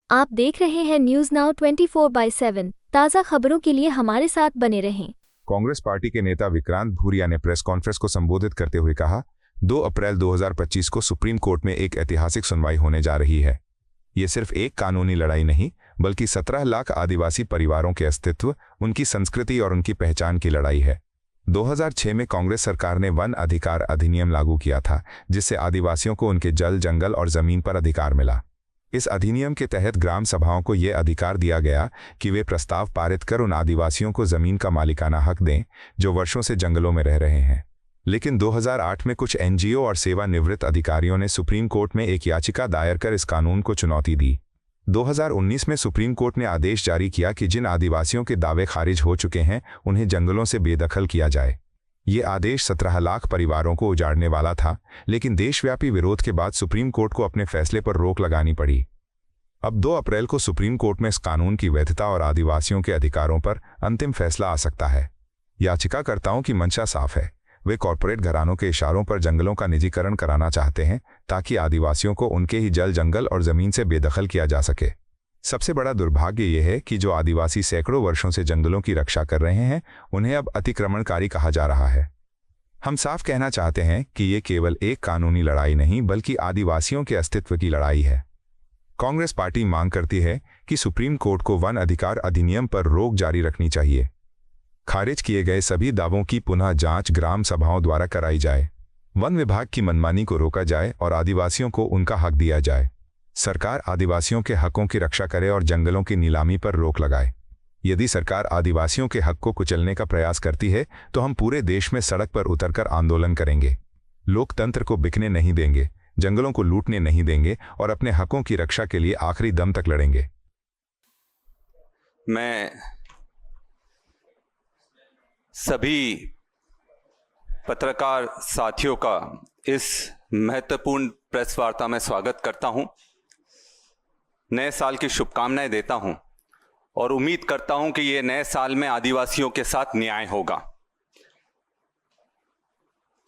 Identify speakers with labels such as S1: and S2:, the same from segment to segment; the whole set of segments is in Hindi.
S1: आप देख रहे हैं न्यूज नाउ 24/7 ताज़ा खबरों के लिए हमारे साथ बने रहें।
S2: कांग्रेस पार्टी के नेता विक्रांत भूरिया ने प्रेस कॉन्फ्रेंस को संबोधित करते हुए कहा, 2 अप्रैल 2025 को सुप्रीम कोर्ट में एक ऐतिहासिक सुनवाई होने जा रही है। ये सिर्फ एक कानूनी लड़ाई नहीं, बल्कि 17 लाख आदिवासी परिवारों के अस्तित्व, उनकी संस्कृति और उनकी पहचान की लड़ाई है। 2006 में कांग्रेस सरकार ने वन अधिकार अधिनियम लागू किया था, जिससे आदिवासियों को उनके जल, जंगल और जमीन पर अधिकार मिला। इस अधिनियम के तहत ग्राम सभाओं को यह अधिकार दिया गया कि वे प्रस्ताव पारित कर उन आदिवासियों को जमीन का मालिकाना हक दें जो वर्षों से जंगलों में रह रहे हैं। लेकिन 2008 में कुछ एनजीओ और सेवानिवृत्त अधिकारियों ने सुप्रीम कोर्ट में एक याचिका दायर कर इस कानून को चुनौती दी। 2019 में सुप्रीम कोर्ट ने आदेश जारी किया कि जिन आदिवासियों के दावे खारिज हो चुके हैं, उन्हें जंगलों से बेदखल किया जाए। ये आदेश 17 लाख परिवारों को उजाड़ने वाला था, लेकिन देशव्यापी विरोध के बाद सुप्रीम कोर्ट को अपने फैसले पर रोक लगानी पड़ी। अब 2 अप्रैल को सुप्रीम कोर्ट में इस कानून की वैधता और आदिवासियों के अधिकारों पर अंतिम फैसला आ सकता है। याचिकाकर्ताओं की मंशा साफ है। वे कॉरपोरेट घरानों के इशारों पर जंगलों का निजीकरण कराना चाहते हैं, ताकि आदिवासियों को उनके ही जल, जंगल और जमीन से बेदखल किया जा सके। सबसे बड़ा दुर्भाग्य यह है कि जो आदिवासी सैकड़ों वर्षों से जंगलों की रक्षा कर रहे हैं, उन्हें अब अतिक्रमणकारी कहा जा रहा है। हम साफ कहना चाहते हैं कि ये केवल एक कानूनी लड़ाई नहीं, बल्कि आदिवासियों के अस्तित्व की लड़ाई है। कांग्रेस पार्टी मांग करती है कि सुप्रीम कोर्ट को वन अधिकार अधिनियम पर रोक जारी रखनी चाहिए। खारिज किए गए सभी दावों की पुनः जांच ग्राम सभाओं द्वारा कराई जाए। वन विभाग की मनमानी को रोका जाए और आदिवासियों को उनका हक दिया जाए। सरकार आदिवासियों के हकों की रक्षा करे और जंगलों की नीलामी पर रोक लगाए। यदि सरकार आदिवासियों के हक को कुचलने का प्रयास करती है, तो हम पूरे देश में सड़क पर उतरकर आंदोलन करेंगे। लोकतंत्र को बिकने नहीं देंगे, जंगलों को लूटने नहीं देंगे और अपने हकों की रक्षा के लिए आखिरी दम तक लड़ेंगे।
S3: मैं सभी पत्रकार साथियों का इस महत्वपूर्ण प्रेस वार्ता में स्वागत करता हूं। नए साल की शुभकामनाएं देता हूं और उम्मीद करता हूं कि ये नए साल में आदिवासियों के साथ न्याय होगा।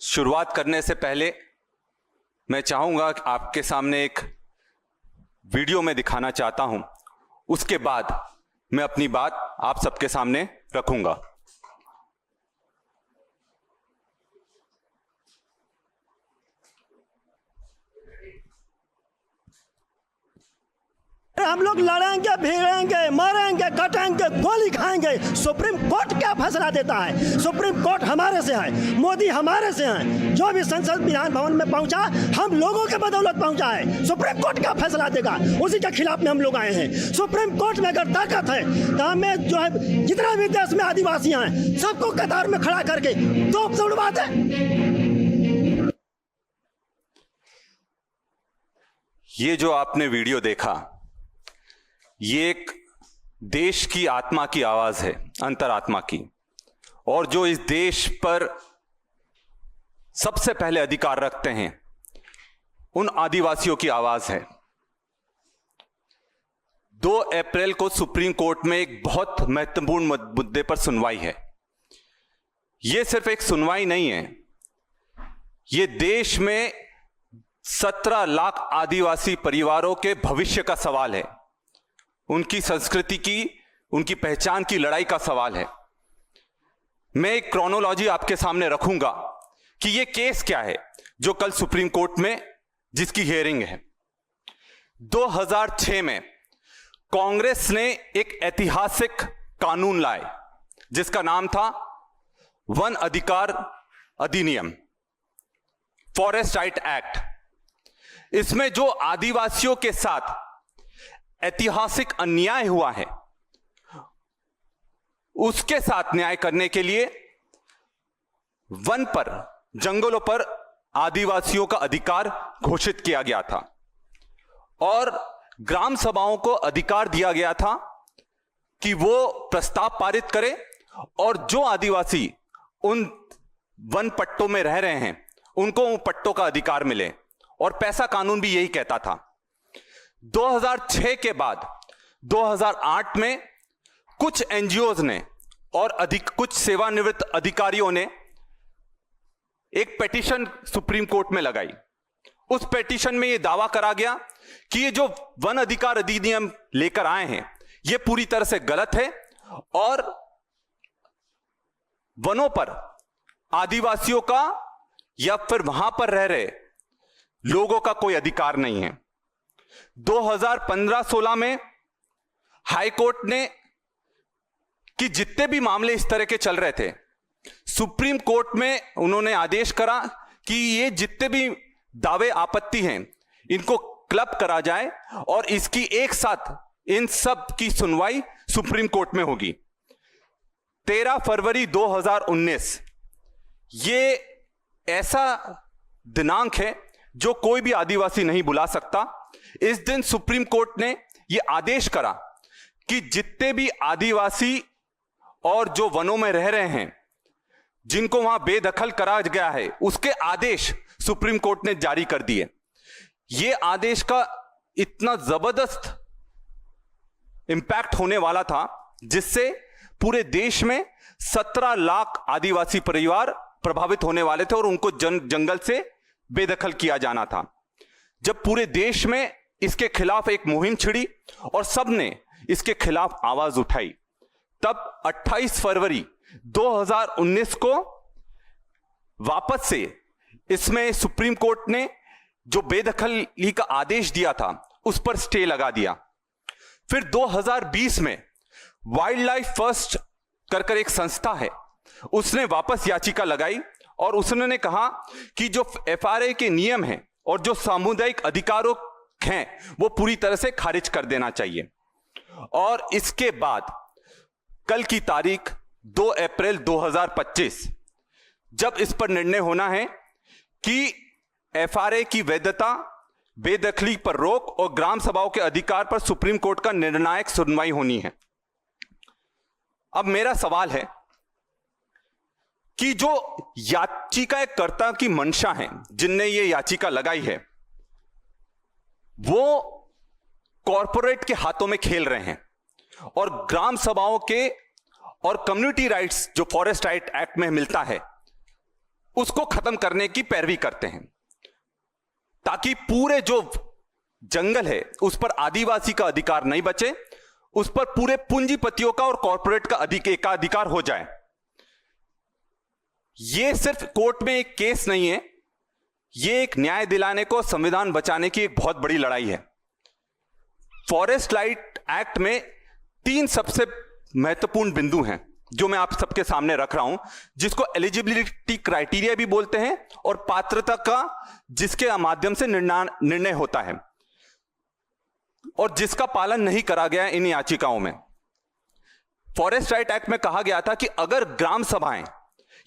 S3: शुरुआत करने से पहले मैं चाहूंगा कि आपके सामने एक वीडियो में दिखाना चाहता हूं। उसके बाद मैं अपनी बात आप सबके सामने रखूंगा।
S4: हम लोग लड़ेंगे, भिड़ेंगे, मरेंगे, कटेंगे, गोली खाएंगे। सुप्रीम कोर्ट क्या फैसला देता है? सुप्रीम कोर्ट हमारे से है, मोदी हमारे से है। जो भी संसद विधान भवन में पहुंचा, हम लोगों के बदौलत पहुंचा है। सुप्रीम कोर्ट क्या फैसला देगा, उसी के खिलाफ में हम लोग आए हैं। सुप्रीम कोर्ट में अगर ताकत है तो हमें जो है जितना भी देश में आदिवासी हैं, सबको कतार में खड़ा करके तोप से उड़वा दे।
S3: ये जो आपने वीडियो देखा, ये एक देश की आत्मा की आवाज है, अंतरात्मा की, और जो इस देश पर सबसे पहले अधिकार रखते हैं, उन आदिवासियों की आवाज है। 2 अप्रैल को सुप्रीम कोर्ट में एक बहुत महत्वपूर्ण मुद्दे पर सुनवाई है। यह सिर्फ एक सुनवाई नहीं है, यह देश में 17 लाख आदिवासी परिवारों के भविष्य का सवाल है। उनकी संस्कृति की, उनकी पहचान की लड़ाई का सवाल है। मैं एक क्रोनोलॉजी आपके सामने रखूंगा कि यह केस क्या है जो कल सुप्रीम कोर्ट में जिसकी हियरिंग है। 2006 में कांग्रेस ने एक ऐतिहासिक कानून लाए जिसका नाम था वन अधिकार अधिनियम, फॉरेस्ट राइट एक्ट। इसमें जो आदिवासियों के साथ ऐतिहासिक अन्याय हुआ है, उसके साथ न्याय करने के लिए वन पर, जंगलों पर आदिवासियों का अधिकार घोषित किया गया था और ग्राम सभाओं को अधिकार दिया गया था कि वो प्रस्ताव पारित करें और जो आदिवासी उन वन पट्टों में रह रहे हैं, उनको उन पट्टों का अधिकार मिले। और पैसा कानून भी यही कहता था। 2006 के बाद 2008 में कुछ एनजीओज ने और कुछ सेवानिवृत्त अधिकारियों ने एक पिटीशन सुप्रीम कोर्ट में लगाई उस पेटिशन में यह दावा करा गया कि ये जो वन अधिकार अधिनियम लेकर आए हैं ये पूरी तरह से गलत है और वनों पर आदिवासियों का या फिर वहां पर रह रहे लोगों का कोई अधिकार नहीं है। 2015-16 में हाई कोर्ट ने कि जितने भी मामले इस तरह के चल रहे थे, सुप्रीम कोर्ट में उन्होंने आदेश करा कि ये जितने भी दावे आपत्ति हैं इनको क्लब करा जाए और इसकी एक साथ इन सब की सुनवाई सुप्रीम कोर्ट में होगी। 13 फरवरी 2019 ये ऐसा दिनांक है जो कोई भी आदिवासी नहीं भुला सकता। इस दिन सुप्रीम कोर्ट ने यह आदेश करा कि जितने भी आदिवासी और जो वनों में रह रहे हैं जिनको वहां बेदखल करा गया है उसके आदेश सुप्रीम कोर्ट ने जारी कर दिए। यह आदेश का इतना जबरदस्त इंपैक्ट होने वाला था जिससे पूरे देश में 17 लाख आदिवासी परिवार प्रभावित होने वाले थे और उनको जंगल से बेदखल किया जाना था। जब पूरे देश में इसके खिलाफ एक मुहिम छिड़ी और सबने इसके खिलाफ आवाज उठाई, तब 28 फरवरी 2019 को वापस से इसमें सुप्रीम कोर्ट ने जो बेदखली का आदेश दिया था उस पर स्टे लगा दिया। फिर 2020 में वाइल्ड लाइफ फर्स्ट कर एक संस्था है, उसने वापस याचिका लगाई और उसने कहा कि जो एफआरए के नियम हैं और जो सामुदायिक अधिकारों हैं वो पूरी तरह से खारिज कर देना चाहिए। और इसके बाद कल की तारीख 2 अप्रैल 2025 जब इस पर निर्णय होना है कि एफआरए की वैधता, बेदखली पर रोक और ग्राम सभाओं के अधिकार पर सुप्रीम कोर्ट का निर्णायक सुनवाई होनी है। अब मेरा सवाल है कि जो याचिकाकर्ता की मंशा है, जिनने ये याचिका लगाई है, वो कॉरपोरेट के हाथों में खेल रहे हैं और ग्राम सभाओं के और कम्युनिटी राइट्स जो फॉरेस्ट राइट एक्ट में मिलता है उसको खत्म करने की पैरवी करते हैं ताकि पूरे जो जंगल है उस पर आदिवासी का अधिकार नहीं बचे, उस पर पूरे पूंजीपतियों का और कॉरपोरेट का एकाधिकार हो जाए। यह सिर्फ कोर्ट में एक केस नहीं है, यह एक न्याय दिलाने को, संविधान बचाने की एक बहुत बड़ी लड़ाई है। फॉरेस्ट राइट एक्ट में 3 सबसे महत्वपूर्ण बिंदु हैं जो मैं आप सबके सामने रख रहा हूं, जिसको एलिजिबिलिटी क्राइटेरिया भी बोलते हैं और पात्रता का जिसके माध्यम से निर्णय होता है और जिसका पालन नहीं करा गया इन याचिकाओं में। फॉरेस्ट राइट एक्ट में कहा गया था कि अगर ग्राम सभाएं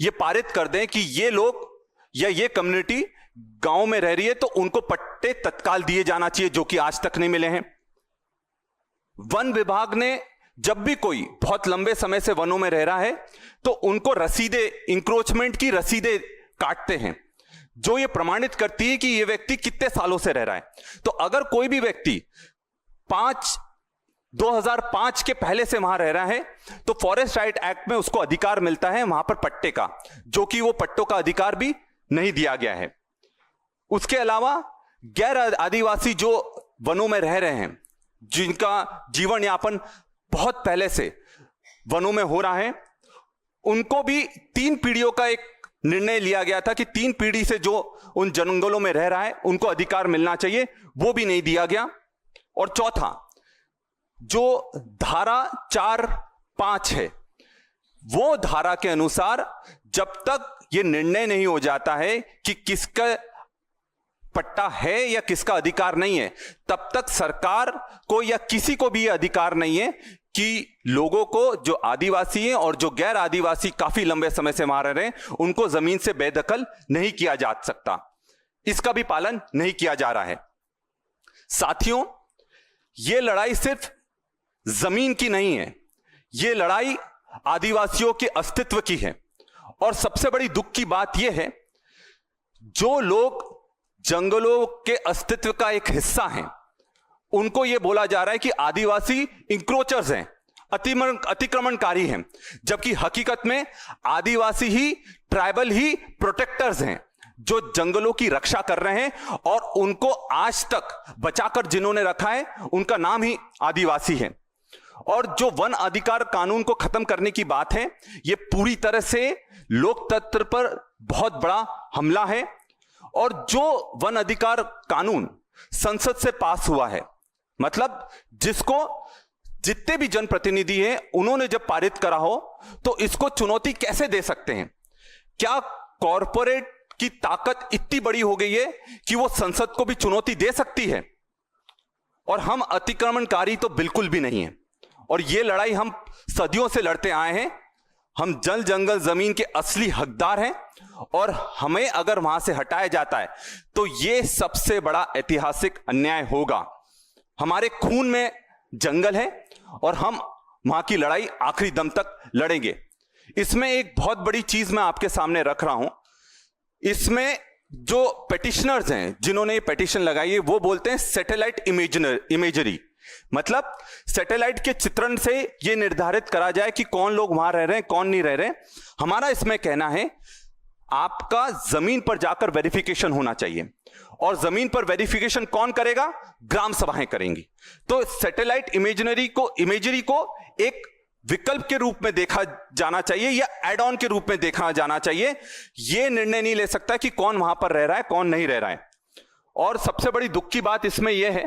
S3: ये पारित कर दें कि ये लोग या ये कम्युनिटी गांव में रह रही है तो उनको पट्टे तत्काल दिए जाना चाहिए, जो कि आज तक नहीं मिले हैं। वन विभाग ने जब भी कोई बहुत लंबे समय से वनों में रह रहा है तो उनको रसीदें, इंक्रोचमेंट की रसीदें काटते हैं जो ये प्रमाणित करती है कि ये व्यक्ति कितने सालों से रह रहा है। तो अगर कोई भी व्यक्ति 2005 के पहले से वहां रह रहा है तो फॉरेस्ट राइट एक्ट में उसको अधिकार मिलता है वहां पर पट्टे का, जो कि वो पट्टों का अधिकार भी नहीं दिया गया है। उसके अलावा गैर आदिवासी जो वनों में रह रहे हैं, जिनका जीवन यापन बहुत पहले से वनों में हो रहा है, उनको भी 3 पीढ़ियों का एक निर्णय लिया गया था कि 3 पीढ़ी से जो उन जंगलों में रह रहा है उनको अधिकार मिलना चाहिए, वो भी नहीं दिया गया। और चौथा, जो धारा 4(5) है, वो धारा के अनुसार जब तक ये निर्णय नहीं हो जाता है कि किसका पट्टा है या किसका अधिकार नहीं है, तब तक सरकार को या किसी को भी ये अधिकार नहीं है कि लोगों को, जो आदिवासी हैं और जो गैर आदिवासी काफी लंबे समय से वहां रह रहे हैं, उनको जमीन से बेदखल नहीं किया जा सकता। इसका भी पालन नहीं किया जा रहा है। साथियों, यह लड़ाई सिर्फ जमीन की नहीं है, यह लड़ाई आदिवासियों के अस्तित्व की है। और सबसे बड़ी दुख की बात यह है, जो लोग जंगलों के अस्तित्व का एक हिस्सा हैं, उनको यह बोला जा रहा है कि आदिवासी इंक्रोचर्स हैं, अतिक्रमणकारी हैं, जबकि हकीकत में आदिवासी ही, ट्राइबल ही प्रोटेक्टर्स हैं, जो जंगलों की रक्षा कर रहे हैं और उनको आज तक बचाकर जिन्होंने रखा है उनका नाम ही आदिवासी है। और जो वन अधिकार कानून को खत्म करने की बात है, यह पूरी तरह से लोकतंत्र पर बहुत बड़ा हमला है। और जो वन अधिकार कानून संसद से पास हुआ है, मतलब जिसको जितने भी जनप्रतिनिधि हैं उन्होंने जब पारित करा हो, तो इसको चुनौती कैसे दे सकते हैं? क्या कॉरपोरेट की ताकत इतनी बड़ी हो गई है कि वो संसद को भी चुनौती दे सकती है? और हम अतिक्रमणकारी तो बिल्कुल भी नहीं है। और ये लड़ाई हम सदियों से लड़ते आए हैं। हम जल जंगल जमीन के असली हकदार हैं और हमें अगर वहां से हटाया जाता है तो ये सबसे बड़ा ऐतिहासिक अन्याय होगा। हमारे खून में जंगल है और हम वहां की लड़ाई आखिरी दम तक लड़ेंगे। इसमें एक बहुत बड़ी चीज मैं आपके सामने रख रहा हूं। इसमें जो पेटिशनर्स हैं, जिन्होंने ये पेटिशन लगाई है, वो बोलते हैं सैटेलाइट इमेजरी, मतलब सैटेलाइट के चित्रण से यह निर्धारित करा जाए कि कौन लोग वहां रह रहे हैं, कौन नहीं रह रहे। हमारा इसमें कहना है आपका जमीन पर जाकर वेरिफिकेशन होना चाहिए। और जमीन पर वेरिफिकेशन कौन करेगा? ग्राम सभाएं करेंगी। तो सैटेलाइट इमेजरी को एक विकल्प के रूप में देखा जाना चाहिए या एड ऑन के रूप में देखा जाना चाहिए। यह निर्णय नहीं ले सकता कि कौन वहां पर रह रहा है, कौन नहीं रह रहा है। और सबसे बड़ी दुख की बात इसमें यह है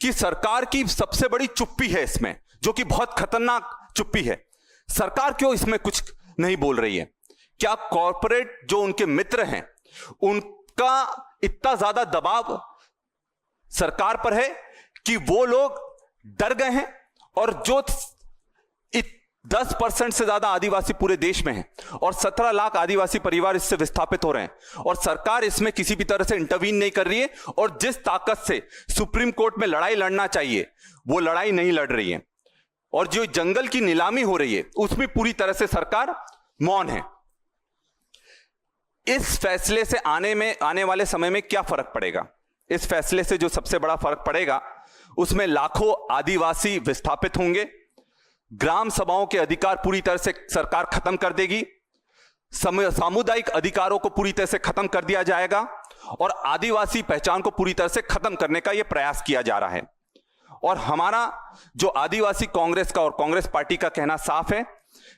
S3: कि सरकार की सबसे बड़ी चुप्पी है इसमें, जो कि बहुत खतरनाक चुप्पी है। सरकार क्यों इसमें कुछ नहीं बोल रही है? क्या कॉरपोरेट जो उनके मित्र हैं उनका इतना ज्यादा दबाव सरकार पर है कि वो लोग डर गए हैं? और जो 10% से ज्यादा आदिवासी पूरे देश में हैं और 17 लाख आदिवासी परिवार इससे विस्थापित हो रहे हैं और सरकार इसमें किसी भी तरह से इंटरवीन नहीं कर रही है। और जिस ताकत से सुप्रीम कोर्ट में लड़ाई लड़ना चाहिए वो लड़ाई नहीं लड़ रही है। और जो जंगल की नीलामी हो रही है उसमें पूरी तरह से सरकार मौन है। इस फैसले से आने वाले समय में क्या फर्क पड़ेगा? इस फैसले से जो सबसे बड़ा फर्क पड़ेगा उसमें लाखों आदिवासी विस्थापित होंगे, ग्राम सभाओं के अधिकार पूरी तरह से सरकार खत्म कर देगी, सामुदायिक अधिकारों को पूरी तरह से खत्म कर दिया जाएगा और आदिवासी पहचान को पूरी तरह से खत्म करने का यह प्रयास किया जा रहा है। और हमारा जो आदिवासी कांग्रेस का और कांग्रेस पार्टी का कहना साफ है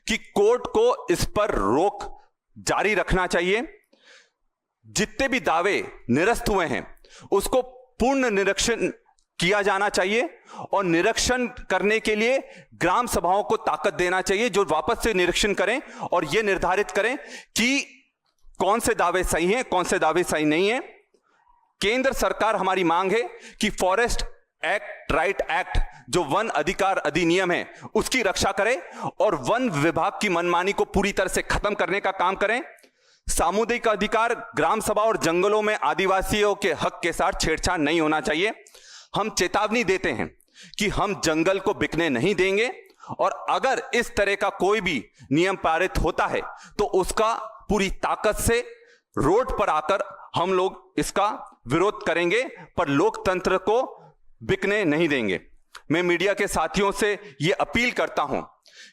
S3: कि कोर्ट को इस पर रोक जारी रखना चाहिए। जितने भी दावे निरस्त हुए हैं उसको पूर्ण निरीक्षण किया जाना चाहिए और निरीक्षण करने के लिए ग्राम सभाओं को ताकत देना चाहिए जो वापस से निरीक्षण करें और यह निर्धारित करें कि कौन से दावे सही हैं, कौन से दावे सही नहीं हैं। केंद्र सरकार, हमारी मांग है कि फॉरेस्ट एक्ट, राइट एक्ट, जो वन अधिकार अधिनियम है उसकी रक्षा करें और वन विभाग की मनमानी को पूरी तरह से खत्म करने का काम करें। सामुदायिक अधिकार, ग्राम सभा और जंगलों में आदिवासियों के हक के साथ छेड़छाड़ नहीं होना चाहिए। हम चेतावनी देते हैं कि हम जंगल को बिकने नहीं देंगे और अगर इस तरह का कोई भी नियम पारित होता है तो उसका पूरी ताकत से रोड पर आकर हम लोग इसका विरोध करेंगे, पर लोकतंत्र को बिकने नहीं देंगे। मैं मीडिया के साथियों से यह अपील करता हूं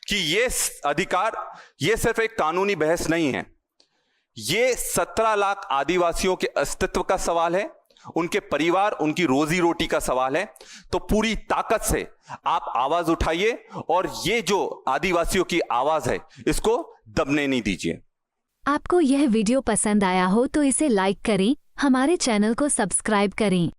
S3: कि यह सिर्फ एक कानूनी बहस नहीं है, यह 17 लाख आदिवासियों के अस्तित्व का सवाल है, उनके परिवार, उनकी रोजी रोटी का सवाल है। तो पूरी ताकत से आप आवाज उठाइए और ये जो आदिवासियों की आवाज है इसको दबने नहीं दीजिए।
S1: आपको यह वीडियो पसंद आया हो तो इसे लाइक करें, हमारे चैनल को सब्सक्राइब करें।